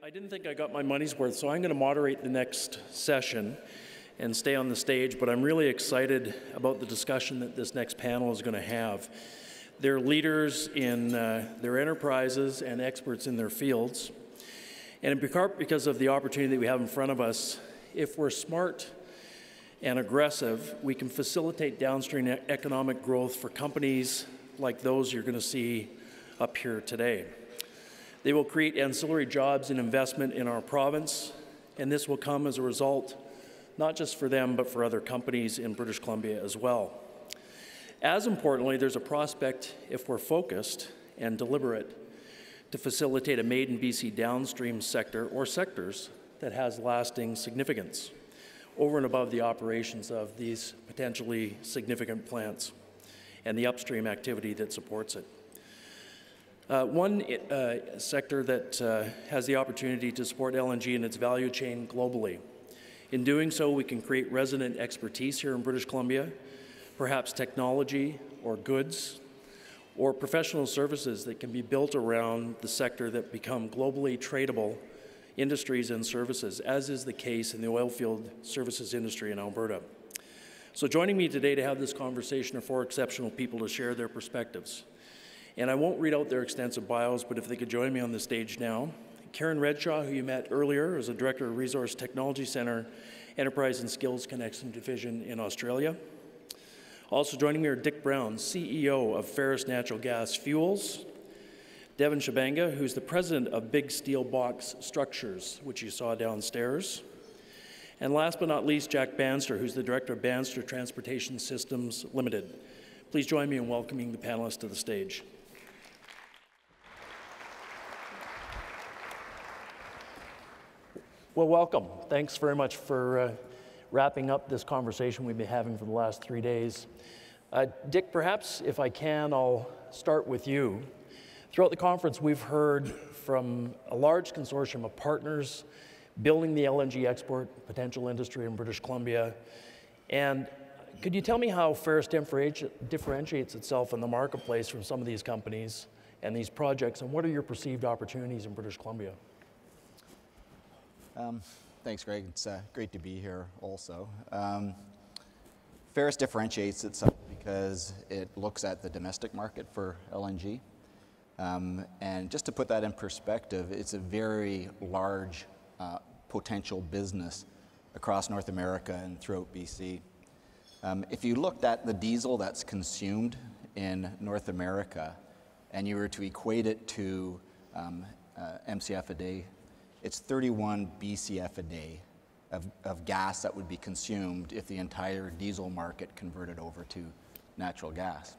I didn't think I got my money's worth, so I'm going to moderate the next session and stay on the stage, but I'm really excited about the discussion that this next panel is going to have. They're leaders in their enterprises and experts in their fields. And in part because of the opportunity that we have in front of us, if we're smart and aggressive, we can facilitate downstream economic growth for companies like those you're going to see up here today. They will create ancillary jobs and investment in our province, and this will come as a result, not just for them, but for other companies in British Columbia as well. As importantly, there's a prospect, if we're focused and deliberate, to facilitate a made in BC downstream sector or sectors that has lasting significance over and above the operations of these potentially significant plants and the upstream activity that supports it. One sector that has the opportunity to support LNG in its value chain globally. In doing so, we can create resident expertise here in British Columbia, perhaps technology or goods, or professional services that can be built around the sector that become globally tradable industries and services, as is the case in the oilfield services industry in Alberta. So joining me today to have this conversation are four exceptional people to share their perspectives. And I won't read out their extensive bios, but if they could join me on the stage now. Karen Redshaw, who you met earlier, is a Director of Resource Technology Centre, Enterprise and Skills Connection Division in Australia. Also joining me are Dick Brown, CEO of Ferris Natural Gas Fuels, Devin Shabanga, who's the President of Big Steel Box Structures, which you saw downstairs, and last but not least, Jack Banster, who's the Director of Banster Transportation Systems Limited. Please join me in welcoming the panelists to the stage. Well, welcome. Thanks very much for wrapping up this conversation we've been having for the last 3 days. Dick, perhaps if I can, I'll start with you. Throughout the conference, we've heard from a large consortium of partners building the LNG export potential industry in British Columbia. And could you tell me how Ferris differentiates itself in the marketplace from some of these companies and these projects, and what are your perceived opportunities in British Columbia? Thanks, Greg. It's great to be here also. Ferris differentiates itself because it looks at the domestic market for LNG. And just to put that in perspective, it's a very large potential business across North America and throughout BC. If you looked at the diesel that's consumed in North America and you were to equate it to MCF a day, it's 31 BCF a day of gas that would be consumed if the entire diesel market converted over to natural gas.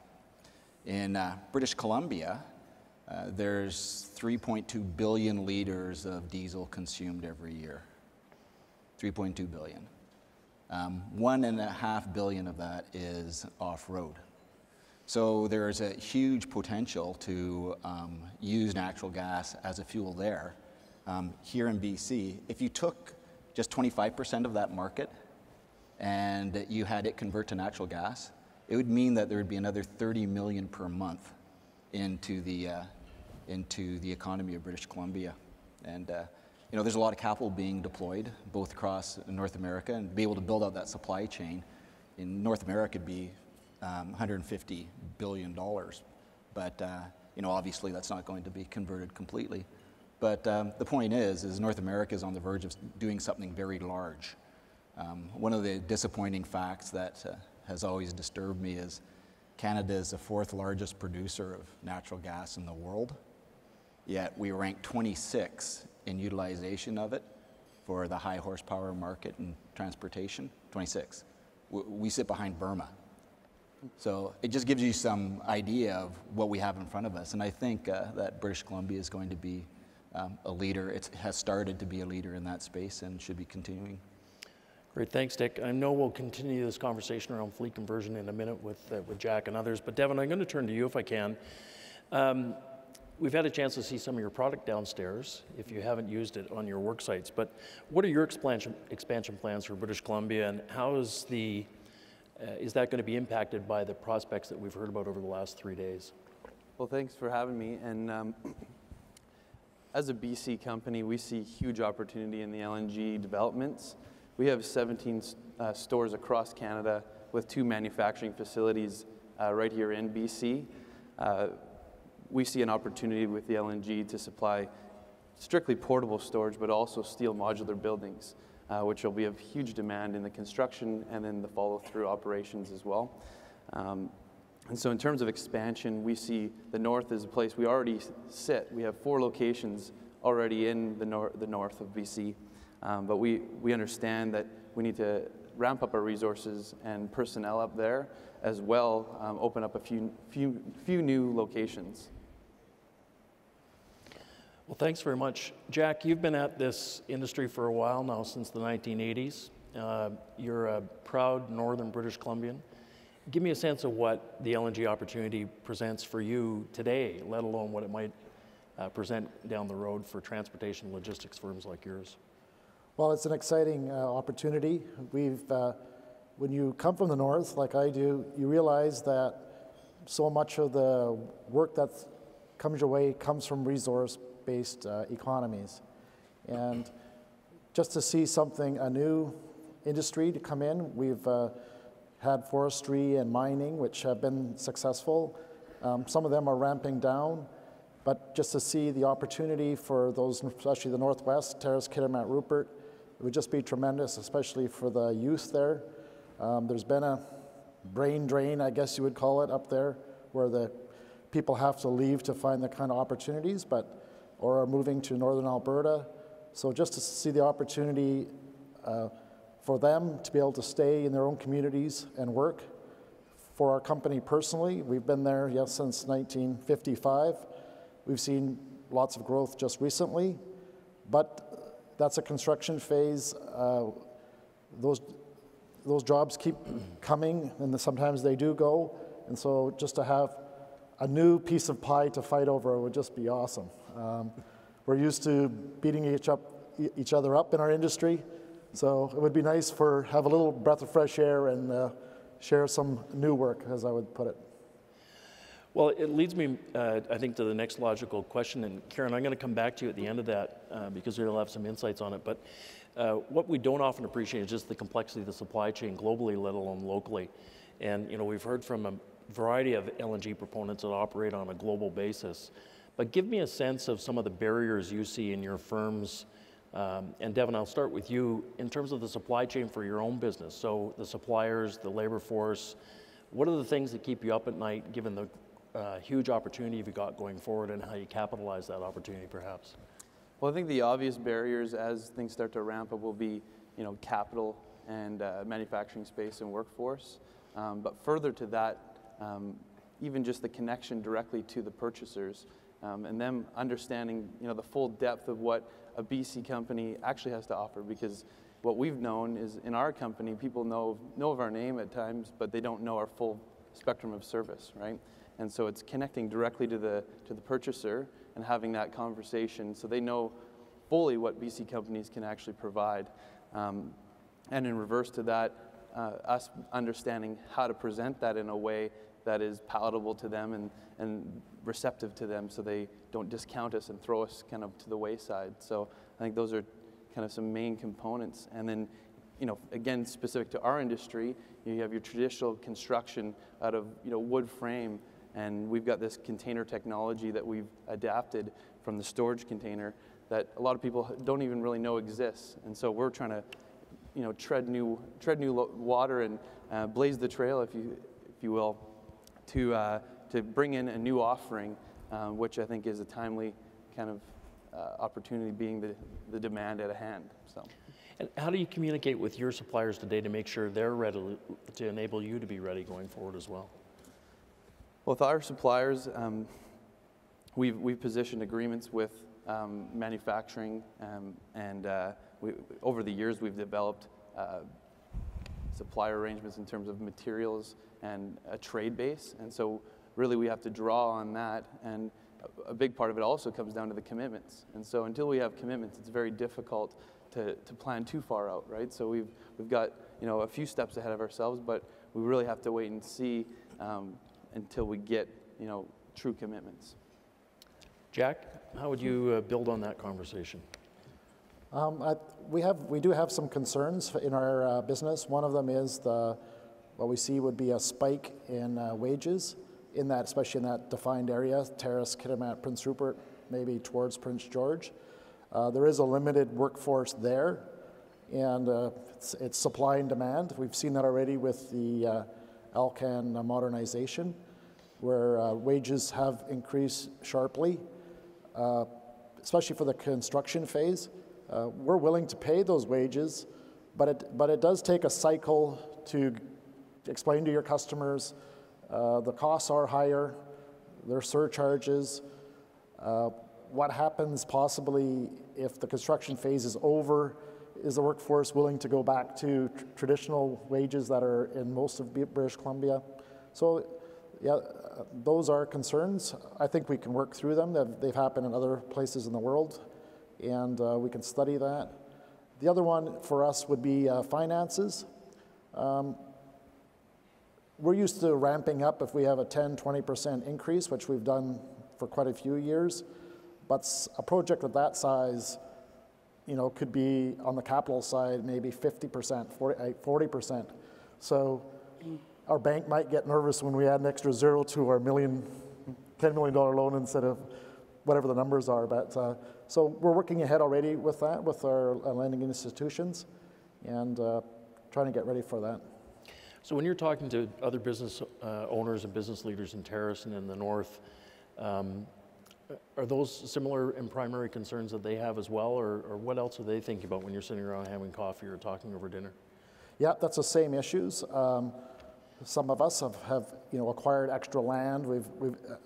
In British Columbia, there's 3.2 billion liters of diesel consumed every year. 3.2 billion. 1.5 billion of that is off-road. So there's a huge potential to use natural gas as a fuel there. Here in BC, if you took just 25% of that market and you had it convert to natural gas, it would mean that there would be another 30 million per month into the economy of British Columbia. And you know, there's a lot of capital being deployed both across North America, and to be able to build out that supply chain in North America would be $150 billion. But you know, obviously that's not going to be converted completely. But the point is North America is on the verge of doing something very large. One of the disappointing facts that has always disturbed me is Canada is the 4th largest producer of natural gas in the world, yet we rank 26 in utilization of it for the high horsepower market and transportation, 26. We sit behind Burma. So it just gives you some idea of what we have in front of us. And I think that British Columbia is going to be a leader. It has started to be a leader in that space and should be continuing. Great, thanks, Dick. I know we'll continue this conversation around fleet conversion in a minute with Jack and others, but Devin, I'm going to turn to you if I can. We've had a chance to see some of your product downstairs, if you haven't used it on your work sites, but what are your expansion plans for British Columbia, and how is that going to be impacted by the prospects that we've heard about over the last 3 days? Well, thanks for having me. And as a BC company, we see huge opportunity in the LNG developments. We have 17 stores across Canada with 2 manufacturing facilities right here in BC. We see an opportunity with the LNG to supply strictly portable storage, but also steel modular buildings, which will be of huge demand in the construction and then the follow-through operations as well. And so in terms of expansion, we see the north as a place we already sit. We have 4 locations already in the north of BC, but we understand that we need to ramp up our resources and personnel up there, as well open up a few new locations. Well, thanks very much. Jack, you've been at this industry for a while now, since the 1980s. You're a proud Northern British Columbian. Give me a sense of what the LNG opportunity presents for you today, let alone what it might present down the road for transportation logistics firms like yours. Well, it's an exciting opportunity. When you come from the north, like I do, you realize that so much of the work that comes your way comes from resource-based economies. And just to see a new industry to come in, we've had forestry and mining, which have been successful. Some of them are ramping down, but just to see the opportunity for those, especially the Northwest, Terrace, Kitimat, Rupert, it would just be tremendous, especially for the youth there. There's been a brain drain, I guess you would call it, up there, where the people have to leave to find the kind of opportunities, or are moving to Northern Alberta. So just to see the opportunity for them to be able to stay in their own communities and work. For our company personally, we've been there, yes, since 1955. We've seen lots of growth just recently, but that's a construction phase. Those jobs keep coming, and sometimes they do go. And so just to have a new piece of pie to fight over would just be awesome. We're used to beating each other up in our industry, so it would be nice have a little breath of fresh air and share some new work, as I would put it. Well, it leads me, I think, to the next logical question. And Karen, I'm going to come back to you at the end of that because you'll have some insights on it. But what we don't often appreciate is just the complexity of the supply chain globally, let alone locally. And we've heard from a variety of LNG proponents that operate on a global basis. But give me a sense of some of the barriers you see in your firms. And Devin, I'll start with you in terms of the supply chain for your own business. So the suppliers, the labor force, what are the things that keep you up at night, given the huge opportunity you've got going forward, and how you capitalize that opportunity, perhaps? Well, I think the obvious barriers as things start to ramp up will be, capital and manufacturing space and workforce. But further to that, even just the connection directly to the purchasers, and them understanding, the full depth of what a BC company actually has to offer. Because what we've known is, in our company, people know of our name at times, but they don't know our full spectrum of service, right? And so it's connecting directly to the purchaser and having that conversation so they know fully what BC companies can actually provide. And in reverse to that, us understanding how to present that in a way that is palatable to them and receptive to them, so they don't discount us and throw us kind of to the wayside. So I think those are kind of some main components. And then, again, specific to our industry, you have your traditional construction out of wood frame, and we've got this container technology that we've adapted from the storage container that a lot of people don't even really know exists. And so we're trying to tread new water and blaze the trail, if you will, to bring in a new offering, which I think is a timely kind of opportunity, being the demand at hand. So. And how do you communicate with your suppliers today to make sure they're ready to enable you to be ready going forward as well? Well, with our suppliers, we've positioned agreements with manufacturing, and over the years we've developed supplier arrangements in terms of materials and a trade base. And so really we have to draw on that, and a big part of it also comes down to the commitments. And so until we have commitments, it's very difficult to plan too far out, right? So we've got a few steps ahead of ourselves, but we really have to wait and see until we get true commitments. Jack, how would you build on that conversation? We do have some concerns in our business. One of them is what we see would be a spike in wages in that, especially in that defined area, Terrace, Kitimat, Prince Rupert, maybe towards Prince George. There is a limited workforce there, and it's supply and demand. We've seen that already with the Alcan modernization, where wages have increased sharply, especially for the construction phase. We're willing to pay those wages, but it does take a cycle to explain to your customers the costs are higher, there are surcharges. What happens possibly if the construction phase is over? Is the workforce willing to go back to traditional wages that are in most of British Columbia? So, yeah, those are concerns. I think we can work through them. They've happened in other places in the world, and we can study that. The other one for us would be finances. We're used to ramping up if we have a 10-20% increase, which we've done for quite a few years. But a project of that size, could be on the capital side maybe 50%, 40%. So our bank might get nervous when we add an extra zero to our $10 million loan instead of whatever the numbers are. But so we're working ahead already with that, with our lending institutions, and trying to get ready for that. So when you're talking to other business owners and business leaders in Terrace and in the north, are those similar and primary concerns that they have as well, or what else are they thinking about when you're sitting around having coffee or talking over dinner? Yeah, that's the same issues. Some of us have acquired extra land.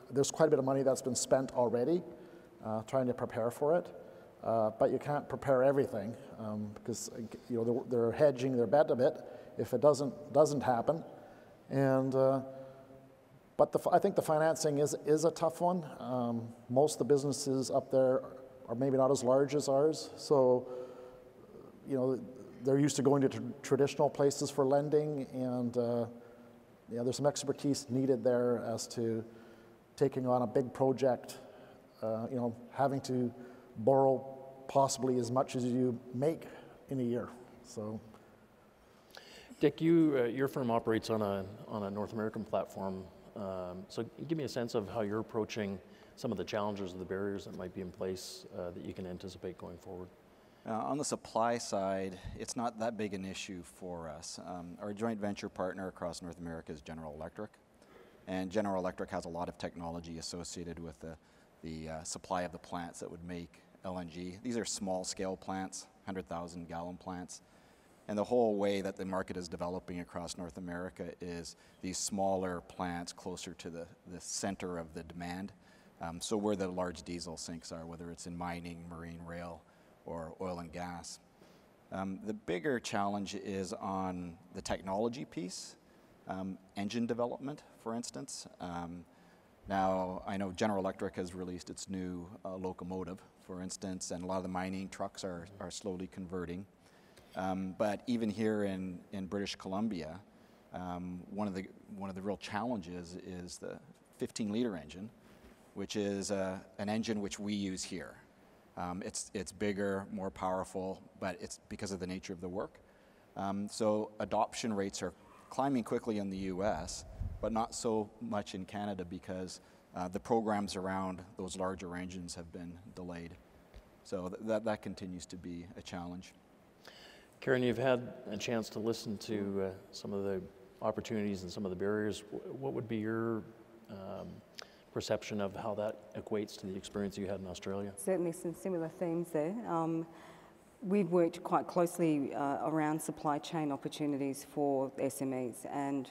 There's quite a bit of money that's been spent already trying to prepare for it, but you can't prepare everything because they're hedging their bet a bit if it doesn't happen. And but I think the financing is a tough one. Most of the businesses up there are maybe not as large as ours, so they're used to going to traditional places for lending, and there's some expertise needed there as to taking on a big project, having to borrow possibly as much as you make in a year. So, Dick, your firm operates on a North American platform. So give me a sense of how you're approaching some of the challenges or the barriers that might be in place that you can anticipate going forward. On the supply side, it's not that big an issue for us. Our joint venture partner across North America is General Electric, and General Electric has a lot of technology associated with the supply of the plants that would make LNG. These are small-scale plants, 100,000-gallon plants. And the whole way that the market is developing across North America is these smaller plants closer to the center of the demand. So where the large diesel sinks are, whether it's in mining, marine, rail, or oil and gas. The bigger challenge is on the technology piece, engine development, for instance. Now, I know General Electric has released its new locomotive, for instance, and a lot of the mining trucks are slowly converting. But even here in British Columbia, one of the real challenges is the 15-liter engine, which is an engine which we use here. It's bigger, more powerful, but it's because of the nature of the work. So adoption rates are climbing quickly in the U.S., but not so much in Canada because the programs around those larger engines have been delayed. So that continues to be a challenge. Karen, you've had a chance to listen to some of the opportunities and some of the barriers. What would be your perception of how that equates to the experience you had in Australia? Certainly some similar themes there. We've worked quite closely around supply chain opportunities for SMEs, and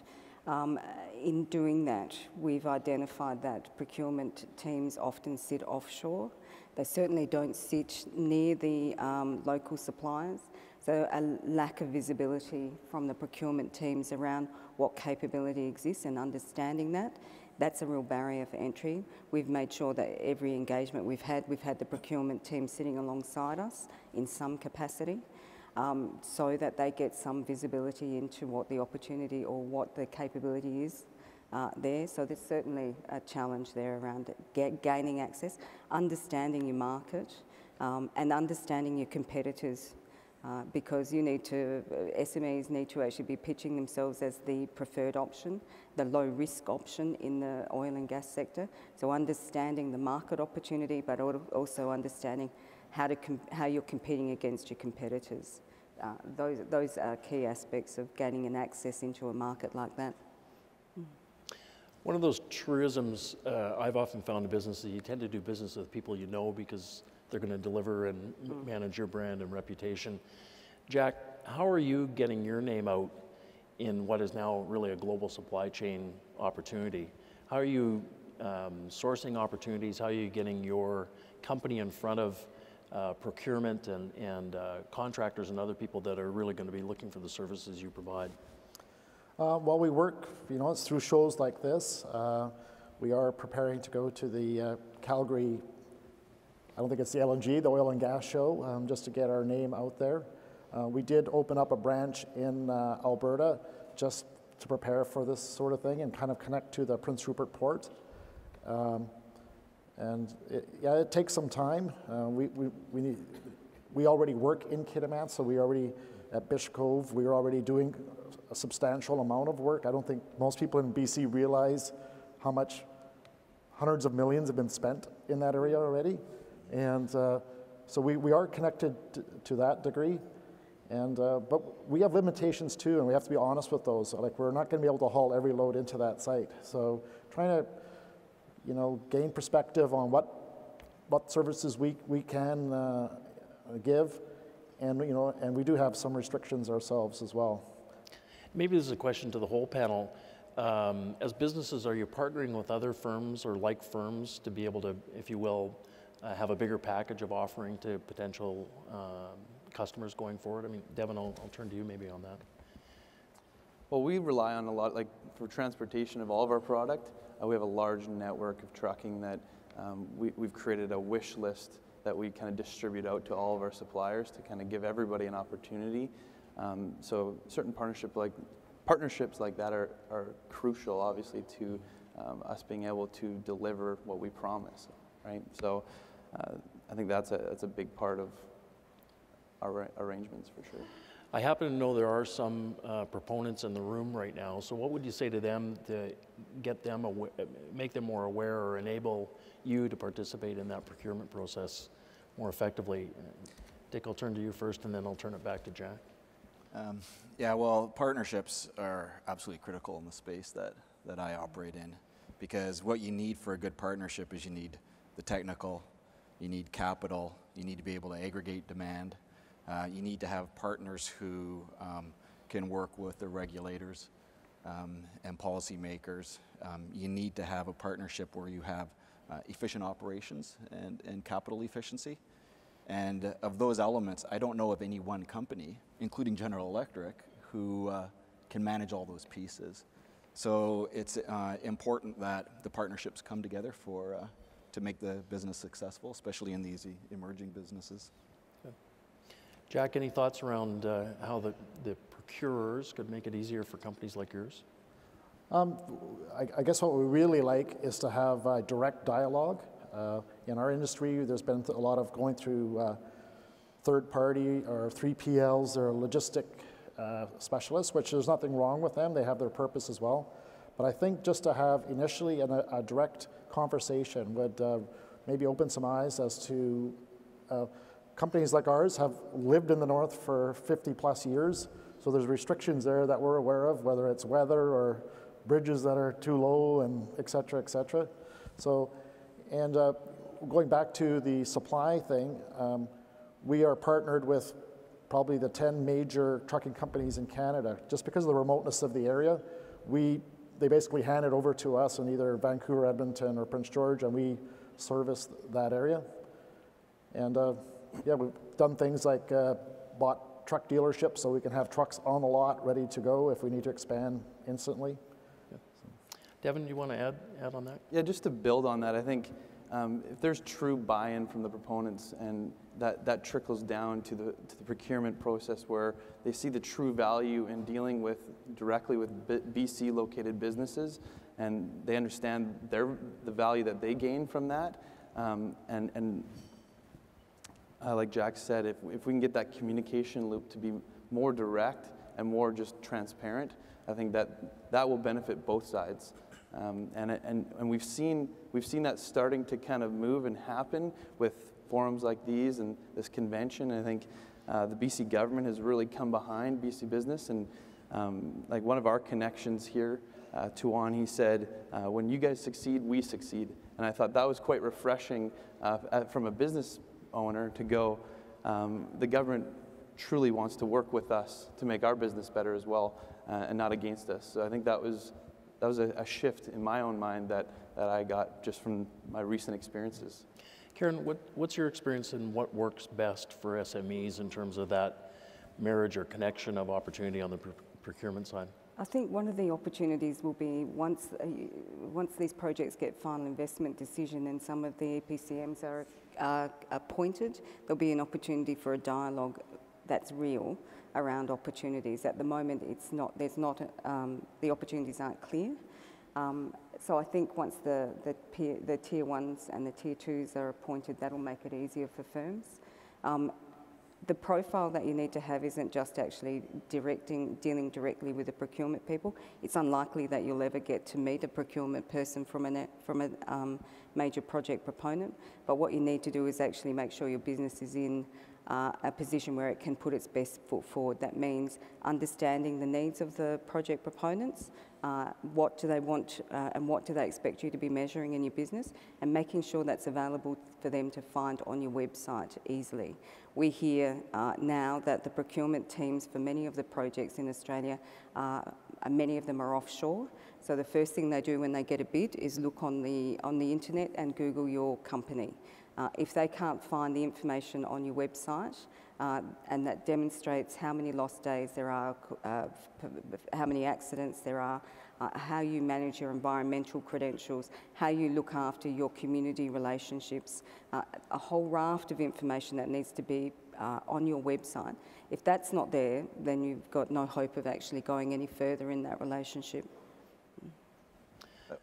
in doing that, we've identified that procurement teams often sit offshore. They certainly don't sit near the local suppliers. So a lack of visibility from the procurement teams around what capability exists and understanding that's a real barrier for entry. We've made sure that every engagement we've had the procurement team sitting alongside us in some capacity, so that they get some visibility into what the opportunity or what the capability is there. So there's certainly a challenge there around gaining access, understanding your market, and understanding your competitors. Because SMEs need to actually be pitching themselves as the preferred option, the low risk option in the oil and gas sector. So understanding the market opportunity, but also understanding how you're competing against your competitors. Those are key aspects of gaining an access into a market like that. One of those truisms I've often found in business is you tend to do business with people you know because they're going to deliver and manage your brand and reputation. Jack, how are you getting your name out in what is now really a global supply chain opportunity? How are you sourcing opportunities? How are you getting your company in front of procurement and contractors and other people that are really going to be looking for the services you provide? Well, we work, it's through shows like this. We are preparing to go to the Calgary, I don't think it's the LNG, the oil and gas show, just to get our name out there. We did open up a branch in Alberta just to prepare for this sort of thing and kind of connect to the Prince Rupert port. It takes some time. We already work in Kitimat, so we already, at Bishcove, we are already doing a substantial amount of work. I don't think most people in BC realize how much hundreds of millions have been spent in that area already. And so we are connected to that degree. But we have limitations too, and we have to be honest with those. Like, we're not going to be able to haul every load into that site. So trying to, gain perspective on what services we can give, and and we do have some restrictions ourselves as well. Maybe this is a question to the whole panel. As businesses, are you partnering with other firms or like firms to be able to, if you will, have a bigger package of offering to potential customers going forward? I mean, Devin, I'll turn to you maybe on that. Well, we rely on a lot, like for transportation of all of our product, we have a large network of trucking that we've created a wish list that we kind of distribute out to all of our suppliers to kind of give everybody an opportunity. So certain partnerships like that are crucial, obviously, to us being able to deliver what we promise, right? So I think that's a big part of our arrangements for sure. I happen to know there are some proponents in the room right now, so what would you say to them to get them, make them more aware or enable you to participate in that procurement process more effectively? Dick, I'll turn to you first and then I'll turn it back to Jack. Yeah, well, partnerships are absolutely critical in the space that I operate in, because what you need for a good partnership is you need the technical, you need capital, you need to be able to aggregate demand, you need to have partners who can work with the regulators and policymakers. You need to have a partnership where you have efficient operations and capital efficiency. And of those elements, I don't know of any one company, including General Electric, who can manage all those pieces. So it's important that the partnerships come together to make the business successful, especially in these emerging businesses. Okay. Jack, any thoughts around how the procurers could make it easier for companies like yours? I guess what we really like is to have direct dialogue. In our industry, there's been a lot of going through third-party or 3PLs or logistic specialists, which there's nothing wrong with them. They have their purpose as well. But I think just to have initially a direct conversation would maybe open some eyes as to companies like ours have lived in the North for 50 plus years. So there's restrictions there that we're aware of, whether it's weather or bridges that are too low and et cetera, et cetera. So, and going back to the supply thing, we are partnered with probably the 10 major trucking companies in Canada. Just because of the remoteness of the area, they basically hand it over to us in either Vancouver, Edmonton, or Prince George, and we service that area. And yeah, we've done things like bought truck dealerships so we can have trucks on the lot ready to go if we need to expand instantly. Yeah. Devin, do you want to add on that? Yeah, just to build on that, I think if there's true buy-in from the proponents and that trickles down to the procurement process where they see the true value in dealing directly with BC-located businesses, and they understand the value that they gain from that. And like Jack said, if we can get that communication loop to be more direct and more just transparent, I think that will benefit both sides. And we've seen that starting to kind of move and happen with forums like these and this convention. And I think the BC government has really come behind BC Business. And like one of our connections here, Tuan, he said, when you guys succeed, we succeed. And I thought that was quite refreshing from a business owner to go, the government truly wants to work with us to make our business better as well, and not against us. So I think that was a shift in my own mind that I got just from my recent experiences. Karen, what's your experience in what works best for SMEs in terms of that marriage or connection of opportunity on the procurement side? I think one of the opportunities will be once these projects get final investment decision and some of the EPCMs are appointed, there'll be an opportunity for a dialogue that's real around opportunities. At the moment, it's not. There's not. The opportunities aren't clear. So I think once the tier ones and the tier twos are appointed, that'll make it easier for firms. The profile that you need to have isn't just actually dealing directly with the procurement people. It's unlikely that you'll ever get to meet a procurement person from a major project proponent. But what you need to do is actually make sure your business is in a position where it can put its best foot forward. That means understanding the needs of the project proponents, what do they want and what do they expect you to be measuring in your business, and making sure that's available for them to find on your website easily. We hear now that the procurement teams for many of the projects in Australia, many of them are offshore. So the first thing they do when they get a bid is look on the internet and Google your company. If they can't find the information on your website, and that demonstrates how many lost days there are, how many accidents there are, how you manage your environmental credentials, how you look after your community relationships, a whole raft of information that needs to be on your website. If that's not there, then you've got no hope of actually going any further in that relationship.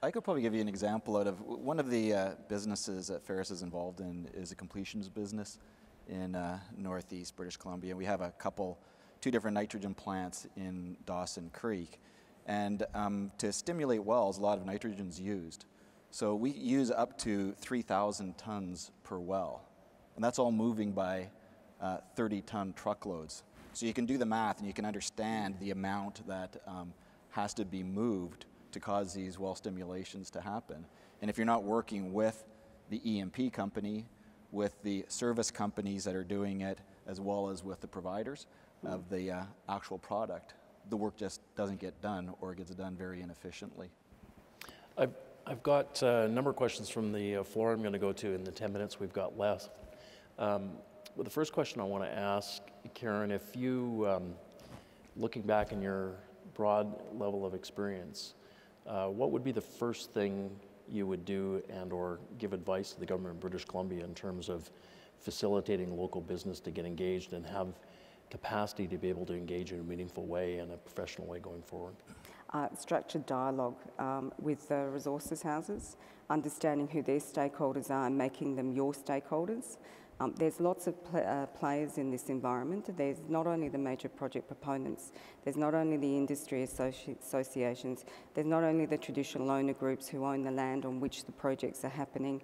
I could probably give you an example out of one of the businesses that Ferris is involved in is a completions business in northeast British Columbia. We have two different nitrogen plants in Dawson Creek. And to stimulate wells, a lot of nitrogen is used. So we use up to 3,000 tons per well. And that's all moving by 30-ton truckloads. So you can do the math and you can understand the amount that has to be moved to cause these well stimulations to happen. And if you're not working with the E&P company, with the service companies that are doing it, as well as with the providers of the actual product, the work just doesn't get done or gets done very inefficiently. I've got a number of questions from the floor I'm going to go to in the 10 minutes we've got left. But the first question I want to ask, Karen, if you, looking back in your broad level of experience, what would be the first thing you would do and or give advice to the government of British Columbia in terms of facilitating local business to get engaged and have capacity to be able to engage in a meaningful way and a professional way going forward? Structured dialogue with the resources houses, understanding who their stakeholders are and making them your stakeholders. There's lots of players in this environment. There's not only the major project proponents, there's not only the industry associations, there's not only the traditional owner groups who own the land on which the projects are happening,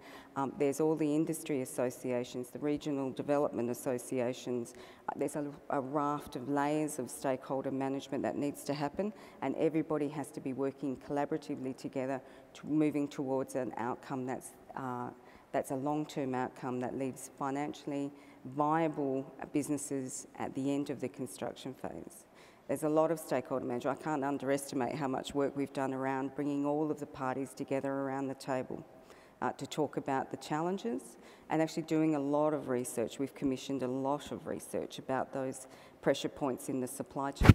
there's all the industry associations, the regional development associations. There's a raft of layers of stakeholder management that needs to happen, and everybody has to be working collaboratively together, moving towards an outcome that's a long-term outcome that leaves financially viable businesses at the end of the construction phase. There's a lot of stakeholder management. I can't underestimate how much work we've done around bringing all of the parties together around the table to talk about the challenges and actually doing a lot of research. We've commissioned a lot of research about those pressure points in the supply chain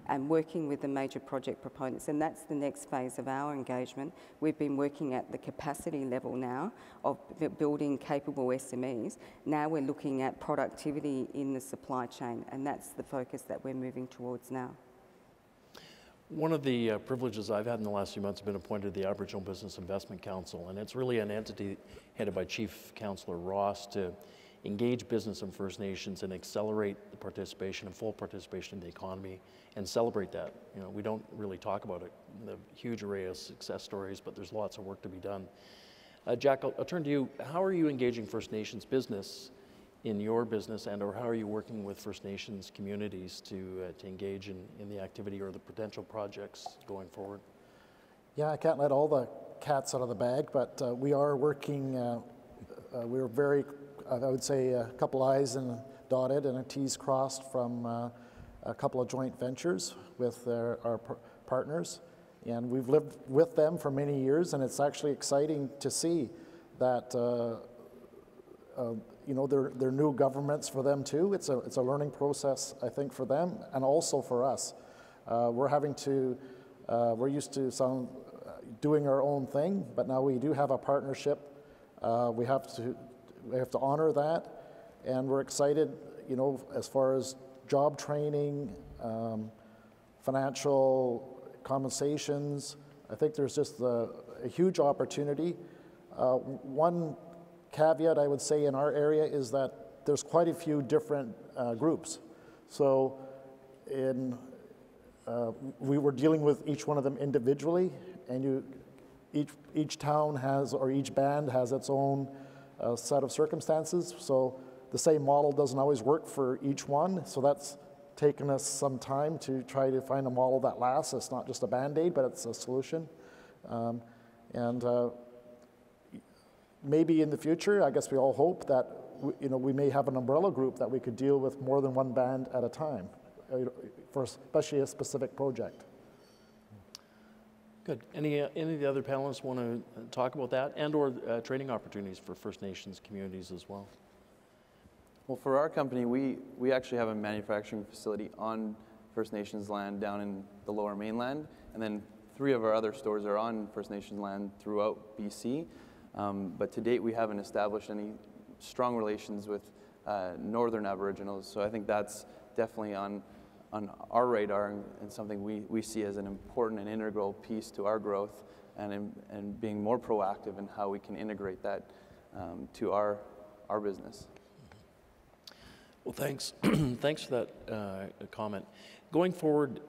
and working with the major project proponents. And that's the next phase of our engagement. We've been working at the capacity level now of building capable SMEs. Now we're looking at productivity in the supply chain, and that's the focus that we're moving towards now. One of the privileges I've had in the last few months has been appointed to the Aboriginal Business Investment Council, and it's really an entity headed by Chief Councillor Ross to engage business and First Nations and accelerate the participation and full participation in the economy and celebrate that. You know, we don't really talk about it, the huge array of success stories, but there's lots of work to be done. Jack, I'll turn to you. How are you engaging First Nations business in your business, and or how are you working with First Nations communities to engage in the activity or the potential projects going forward? Yeah, I can't let all the cats out of the bag, but we are working, we're very, I would say, a couple I's and dotted and a T's crossed from a couple of joint ventures with our partners. And we've lived with them for many years, and it's actually exciting to see that you know, they're new governments for them too. It's a learning process, I think, for them and also for us. We're having to, we're used to doing our own thing, but now we do have a partnership. We have to honor that, and we're excited, you know, as far as job training, financial compensations. I think there's just a huge opportunity. One caveat I would say in our area is that there's quite a few different groups. So we were dealing with each one of them individually, and each town has, or each band has its own set of circumstances. So the same model doesn't always work for each one. So that's taken us some time to try to find a model that lasts. It's not just a Band-Aid, but it's a solution. Maybe in the future, I guess we all hope that we may have an umbrella group that we could deal with more than one band at a time, for especially a specific project. Good. Any of the other panelists want to talk about that and/or training opportunities for First Nations communities as well? Well, for our company, we actually have a manufacturing facility on First Nations land down in the Lower Mainland, and then 3 of our other stores are on First Nations land throughout BC. But to date, we haven't established any strong relations with Northern Aboriginals, so I think that's definitely on our radar and something we see as an important and integral piece to our growth and being more proactive in how we can integrate that to our business. Well, thanks. Thanks for that comment. Going forward,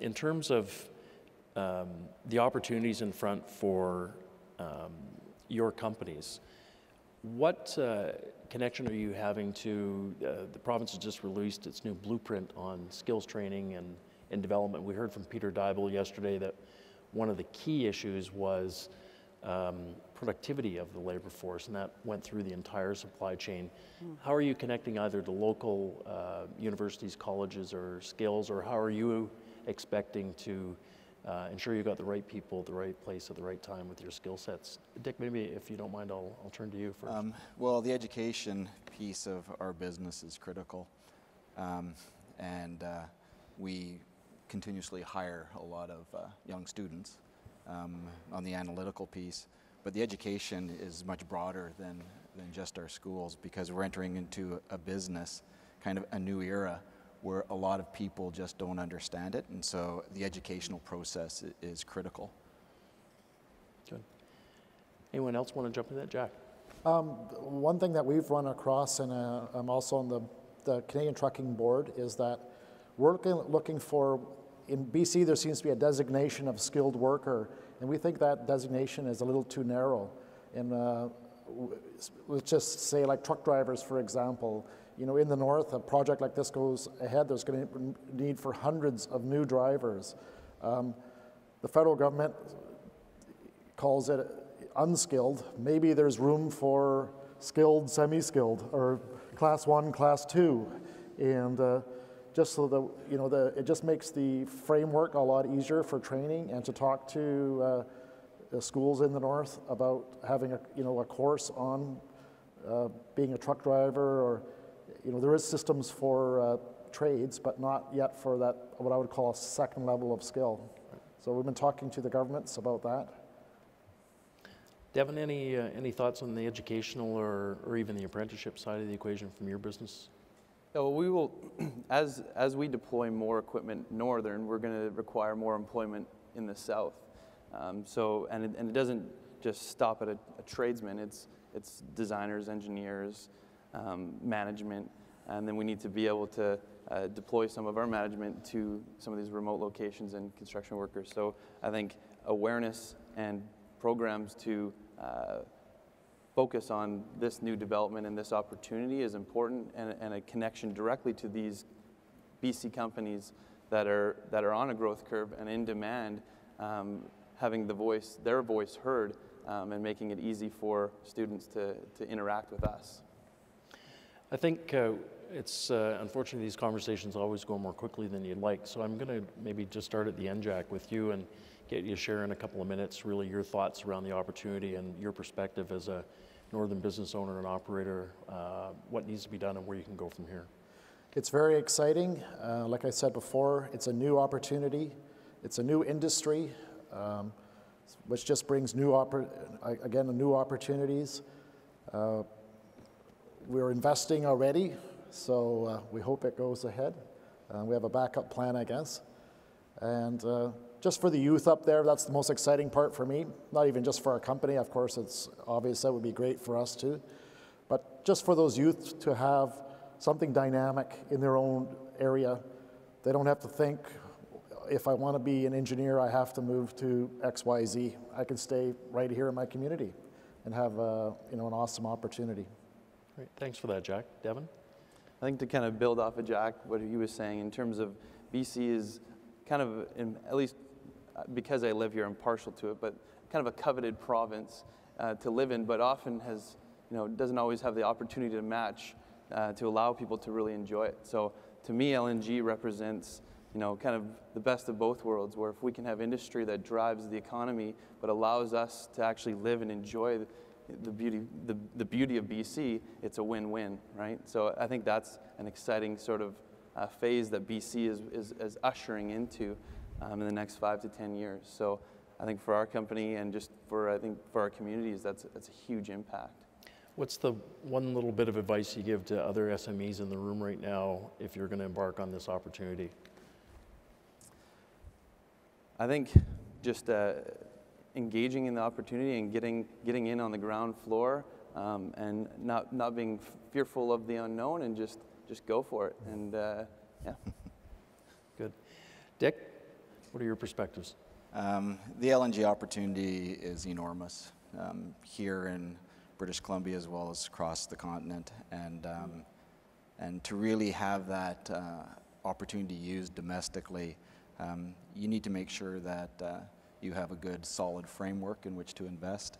in terms of the opportunities in front for your companies, what connection are you having to, the province has just released its new blueprint on skills training and development. We heard from Peter Dybel yesterday that one of the key issues was productivity of the labor force, and that went through the entire supply chain. How are you connecting either to local universities, colleges, or skills, or how are you expecting to ensure you got the right people at the right place at the right time with your skill sets? Dick, maybe if you don't mind, I'll turn to you first. Well, the education piece of our business is critical, and we continuously hire a lot of young students on the analytical piece, but the education is much broader than just our schools, because we're entering into a business, kind of a new era, where a lot of people just don't understand it, and so the educational process is critical. Good. Anyone else want to jump into that? Jack? One thing that we've run across, and I'm also on the Canadian Trucking Board, is that we're looking for, in BC there seems to be a designation of skilled worker, and we think that designation is a little too narrow. And let's just say like truck drivers, for example. You know, in the north, a project like this goes ahead, there's going to be need for hundreds of new drivers. The federal government calls it unskilled. Maybe there's room for skilled, semi-skilled, or class 1, class 2. And just so that, it just makes the framework a lot easier for training and to talk to the schools in the north about having a course on being a truck driver, or there is systems for trades, but not yet for that, what I would call a second level of skill. So we've been talking to the governments about that. Devin, any thoughts on the educational or even the apprenticeship side of the equation from your business? Yeah, well, we will, as we deploy more equipment northern, we're going to require more employment in the south. And it doesn't just stop at a tradesman. It's designers, engineers, management, and then we need to be able to deploy some of our management to some of these remote locations and construction workers. So I think awareness and programs to focus on this new development and this opportunity is important, and a connection directly to these BC companies that are on a growth curve and in demand, having their voice heard, and making it easy for students to interact with us. I think it's unfortunately these conversations always go more quickly than you'd like, so I'm going to maybe just start at the end, Jack, with you and get you to share in a couple of minutes really your thoughts around the opportunity and your perspective as a northern business owner and operator, what needs to be done and where you can go from here. It's very exciting. Like I said before, it's a new opportunity. It's a new industry, which just brings new opportunities. We're investing already, so we hope it goes ahead. We have a backup plan, I guess. And just for the youth up there, that's the most exciting part for me. Not even just for our company, of course, it's obvious that would be great for us too. But just for those youth to have something dynamic in their own area. They don't have to think, if I want to be an engineer, I have to move to XYZ. I can stay right here in my community and have an awesome opportunity. Great. Thanks for that, Jack. Devin? I think to kind of build off of Jack, what he was saying in terms of BC is kind of, at least because I live here, I'm partial to it, but kind of a coveted province to live in, but often has, doesn't always have the opportunity to match to allow people to really enjoy it. So to me, LNG represents, kind of the best of both worlds, where if we can have industry that drives the economy, but allows us to actually live and enjoy the beauty of BC, it's a win-win, right? So I think that's an exciting sort of phase that BC is ushering into in the next 5 to 10 years. So I think for our company and just for our communities, that's a huge impact. What's the one little bit of advice you give to other SMEs in the room right now if you're going to embark on this opportunity? I think just engaging in the opportunity and getting in on the ground floor, and not being fearful of the unknown, and just go for it. And yeah. Good. Dick, what are your perspectives? The LNG opportunity is enormous here in British Columbia as well as across the continent, and to really have that opportunity used domestically, you need to make sure that you have a good, solid framework in which to invest.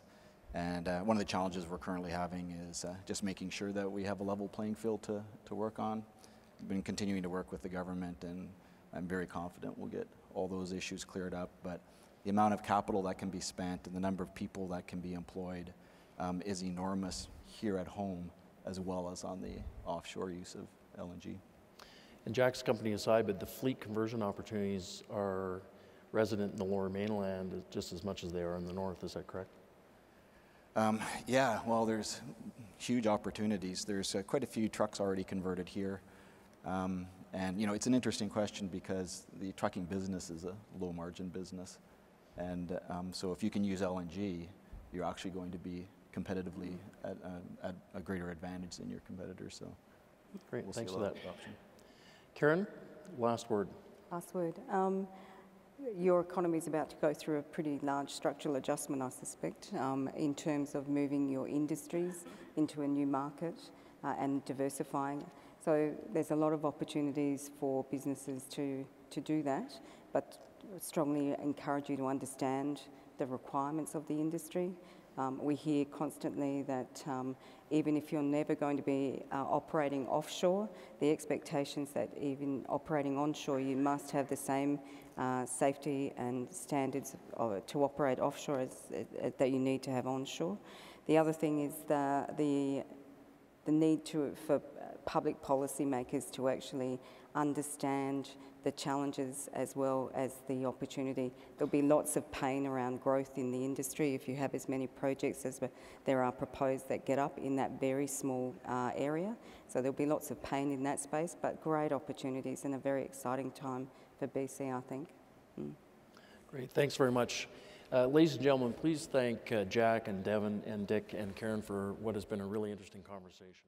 And one of the challenges we're currently having is just making sure that we have a level playing field to work on. We've been continuing to work with the government, and I'm very confident we'll get all those issues cleared up. But the amount of capital that can be spent and the number of people that can be employed is enormous here at home, as well as on the offshore use of LNG. And Jack's company aside, but the fleet conversion opportunities are resident in the Lower Mainland just as much as they are in the north, is that correct? Yeah, well, there's huge opportunities. There's quite a few trucks already converted here. And, it's an interesting question because the trucking business is a low-margin business. And so if you can use LNG, you're actually going to be competitively at a greater advantage than your competitors. So great, we'll thanks see for a lot that. of adoption. Karen, last word. Last word. Your economy is about to go through a pretty large structural adjustment, I suspect, in terms of moving your industries into a new market and diversifying. So there's a lot of opportunities for businesses to do that, but strongly encourage you to understand the requirements of the industry. We hear constantly that even if you're never going to be operating offshore, the expectations that even operating onshore, you must have the same safety and standards to operate offshore as that you need to have onshore. The other thing is the need for public policymakers to actually understand the challenges as well as the opportunity. There'll be lots of pain around growth in the industry if you have as many projects as there are proposed that get up in that very small area. So there'll be lots of pain in that space, but great opportunities and a very exciting time for BC, I think. Great, thanks very much. Ladies and gentlemen, please thank Jack and Devin and Dick and Karen for what has been a really interesting conversation.